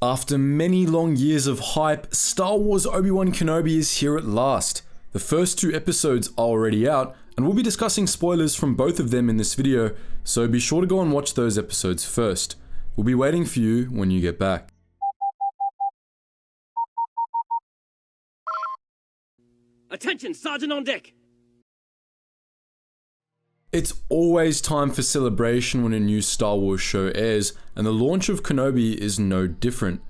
After many long years of hype, Star Wars Obi-Wan Kenobi is here at last. The first 2 episodes are already out, and we'll be discussing spoilers from both of them in this video, so be sure to go and watch those episodes first. We'll be waiting for you when you get back. Attention, Sergeant on deck! It's always time for celebration when a new Star Wars show airs, and the launch of Kenobi is no different.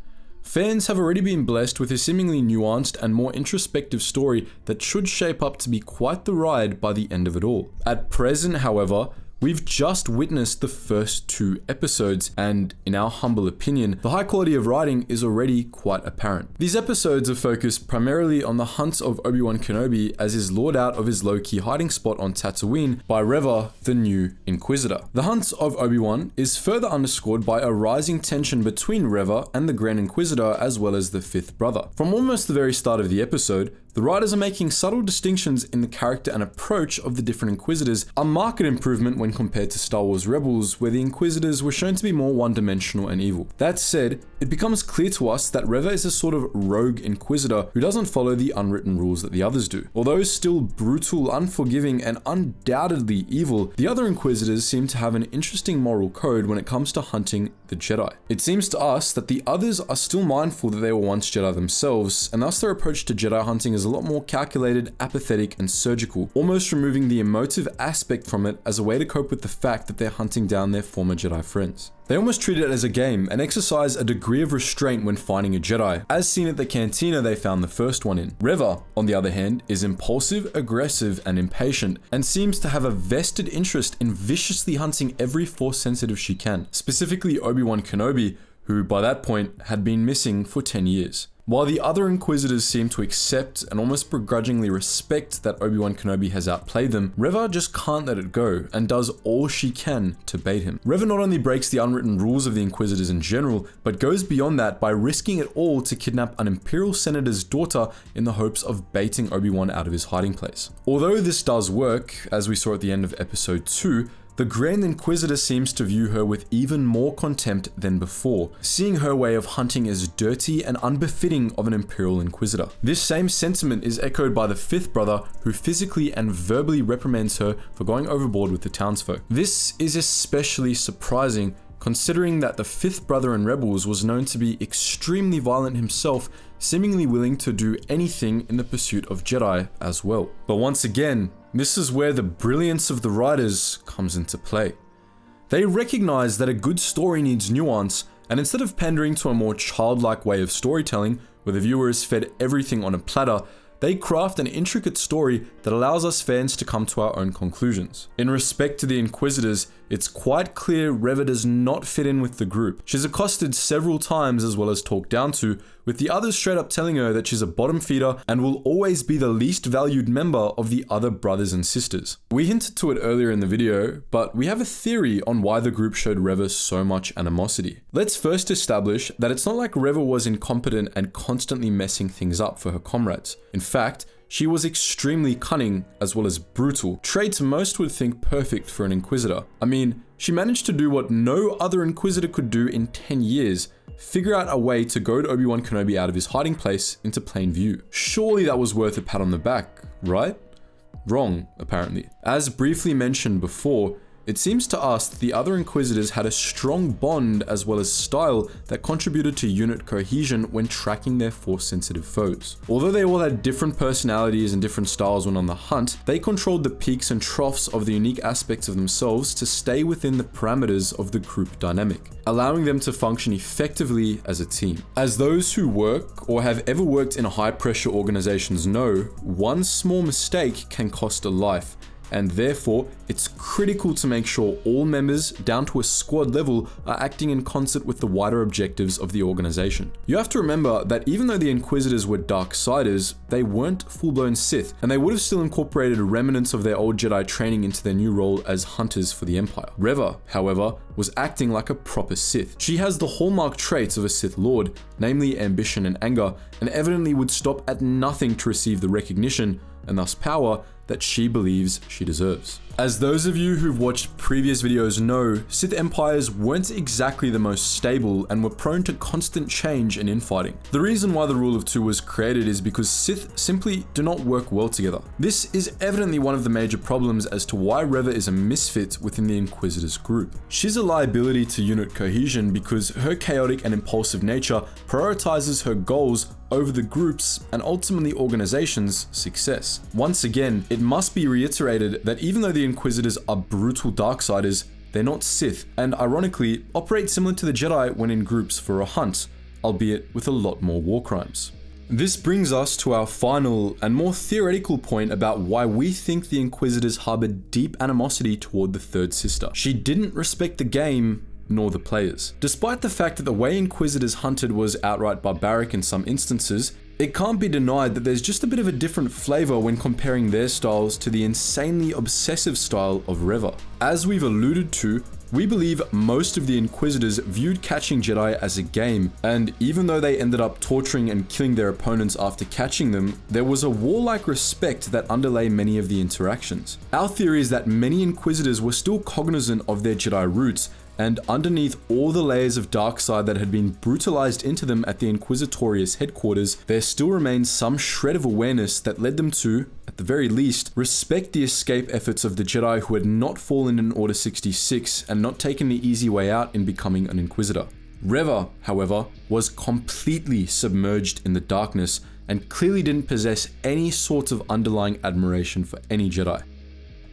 Fans have already been blessed with a seemingly nuanced and more introspective story that should shape up to be quite the ride by the end of it all. At present, however, we've just witnessed the first 2 episodes, and in our humble opinion, the high quality of writing is already quite apparent. These episodes are focused primarily on the hunt of Obi-Wan Kenobi as is lured out of his low-key hiding spot on Tatooine by Reva, the new Inquisitor. The hunt of Obi-Wan is further underscored by a rising tension between Reva and the Grand Inquisitor as well as the 5th brother. From almost the very start of the episode, the writers are making subtle distinctions in the character and approach of the different Inquisitors, a marked improvement when compared to Star Wars Rebels, where the Inquisitors were shown to be more one-dimensional and evil. That said, it becomes clear to us that Reva is a sort of rogue Inquisitor who doesn't follow the unwritten rules that the others do. Although still brutal, unforgiving, and undoubtedly evil, the other Inquisitors seem to have an interesting moral code when it comes to hunting the Jedi. It seems to us that the others are still mindful that they were once Jedi themselves, and thus their approach to Jedi hunting is a lot more calculated, apathetic, and surgical, almost removing the emotive aspect from it as a way to cope with the fact that they're hunting down their former Jedi friends. They almost treat it as a game and exercise a degree of restraint when finding a Jedi, as seen at the cantina they found the first one in. Reva, on the other hand, is impulsive, aggressive, and impatient, and seems to have a vested interest in viciously hunting every Force sensitive she can, specifically Obi-Wan Kenobi, who by that point had been missing for 10 years. While the other Inquisitors seem to accept and almost begrudgingly respect that Obi-Wan Kenobi has outplayed them, Reva just can't let it go and does all she can to bait him. Reva not only breaks the unwritten rules of the Inquisitors in general, but goes beyond that by risking it all to kidnap an Imperial Senator's daughter in the hopes of baiting Obi-Wan out of his hiding place. Although this does work, as we saw at the end of episode 2, the Grand Inquisitor seems to view her with even more contempt than before, seeing her way of hunting as dirty and unbefitting of an Imperial Inquisitor. This same sentiment is echoed by the 5th brother, who physically and verbally reprimands her for going overboard with the townsfolk. This is especially surprising, considering that the 5th brother in Rebels was known to be extremely violent himself, seemingly willing to do anything in the pursuit of Jedi as well. But once again, this is where the brilliance of the writers comes into play. They recognize that a good story needs nuance, and instead of pandering to a more childlike way of storytelling, where the viewer is fed everything on a platter, they craft an intricate story that allows us fans to come to our own conclusions. In respect to the Inquisitors, it's quite clear Reva does not fit in with the group. She's accosted several times as well as talked down to, with the others straight up telling her that she's a bottom feeder and will always be the least valued member of the other brothers and sisters. We hinted to it earlier in the video, but we have a theory on why the group showed Reva so much animosity. Let's first establish that it's not like Reva was incompetent and constantly messing things up for her comrades. In fact, she was extremely cunning as well as brutal, traits most would think perfect for an Inquisitor. I mean, she managed to do what no other Inquisitor could do in 10 years, figure out a way to goad Obi-Wan Kenobi out of his hiding place into plain view. Surely that was worth a pat on the back, right? Wrong, apparently. As briefly mentioned before, it seems to us that the other Inquisitors had a strong bond as well as style that contributed to unit cohesion when tracking their Force-sensitive foes. Although they all had different personalities and different styles when on the hunt, they controlled the peaks and troughs of the unique aspects of themselves to stay within the parameters of the group dynamic, allowing them to function effectively as a team. As those who work or have ever worked in high-pressure organizations know, one small mistake can cost a life, and therefore it's critical to make sure all members, down to a squad level, are acting in concert with the wider objectives of the organization. You have to remember that even though the Inquisitors were Darksiders, they weren't full-blown Sith, and they would have still incorporated remnants of their old Jedi training into their new role as hunters for the Empire. Reva, however, was acting like a proper Sith. She has the hallmark traits of a Sith Lord, namely ambition and anger, and evidently would stop at nothing to receive the recognition, and thus power, that she believes she deserves. As those of you who've watched previous videos know, Sith empires weren't exactly the most stable and were prone to constant change and infighting. The reason why the Rule of Two was created is because Sith simply do not work well together. This is evidently one of the major problems as to why Reva is a misfit within the Inquisitors group. She's a liability to unit cohesion because her chaotic and impulsive nature prioritizes her goals over the group's and ultimately organization's success. Once again, it must be reiterated that even though the Inquisitors are brutal Darksiders, they're not Sith, and ironically, operate similar to the Jedi when in groups for a hunt, albeit with a lot more war crimes. This brings us to our final and more theoretical point about why we think the Inquisitors harbored deep animosity toward the third sister. She didn't respect the game nor the players. Despite the fact that the way Inquisitors hunted was outright barbaric in some instances, it can't be denied that there's just a bit of a different flavor when comparing their styles to the insanely obsessive style of Reva. As we've alluded to, we believe most of the Inquisitors viewed catching Jedi as a game, and even though they ended up torturing and killing their opponents after catching them, there was a warlike respect that underlay many of the interactions. Our theory is that many Inquisitors were still cognizant of their Jedi roots, and underneath all the layers of darkside that had been brutalized into them at the Inquisitorius headquarters, there still remains some shred of awareness that led them to, at the very least, respect the escape efforts of the Jedi who had not fallen in Order 66 and not taken the easy way out in becoming an Inquisitor. Reva, however, was completely submerged in the darkness and clearly didn't possess any sort of underlying admiration for any Jedi.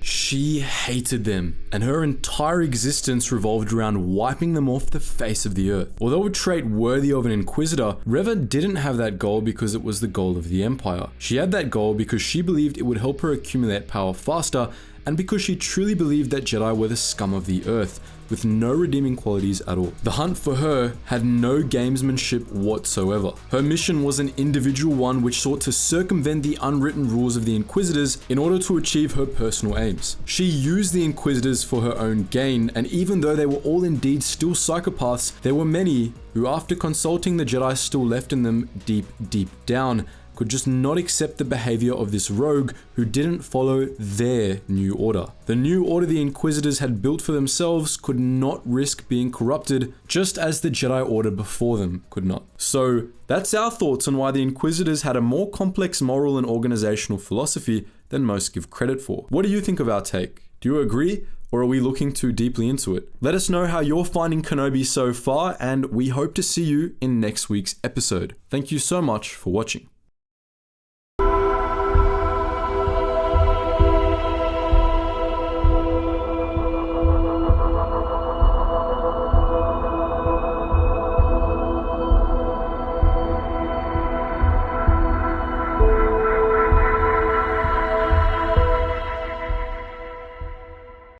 She hated them, and her entire existence revolved around wiping them off the face of the earth. Although a trait worthy of an Inquisitor, Reva didn't have that goal because it was the goal of the Empire. She had that goal because she believed it would help her accumulate power faster, and because she truly believed that Jedi were the scum of the earth, with no redeeming qualities at all. The hunt for her had no gamesmanship whatsoever. Her mission was an individual one which sought to circumvent the unwritten rules of the Inquisitors in order to achieve her personal aims. She used the Inquisitors for her own gain, and even though they were all indeed still psychopaths, there were many who, after consulting the Jedi still left in them deep down, could just not accept the behavior of this rogue who didn't follow their new order. The new order the Inquisitors had built for themselves could not risk being corrupted, just as the Jedi Order before them could not. So that's our thoughts on why the Inquisitors had a more complex moral and organizational philosophy than most give credit for. What do you think of our take? Do you agree? Or are we looking too deeply into it? Let us know how you're finding Kenobi so far, and we hope to see you in next week's episode. Thank you so much for watching.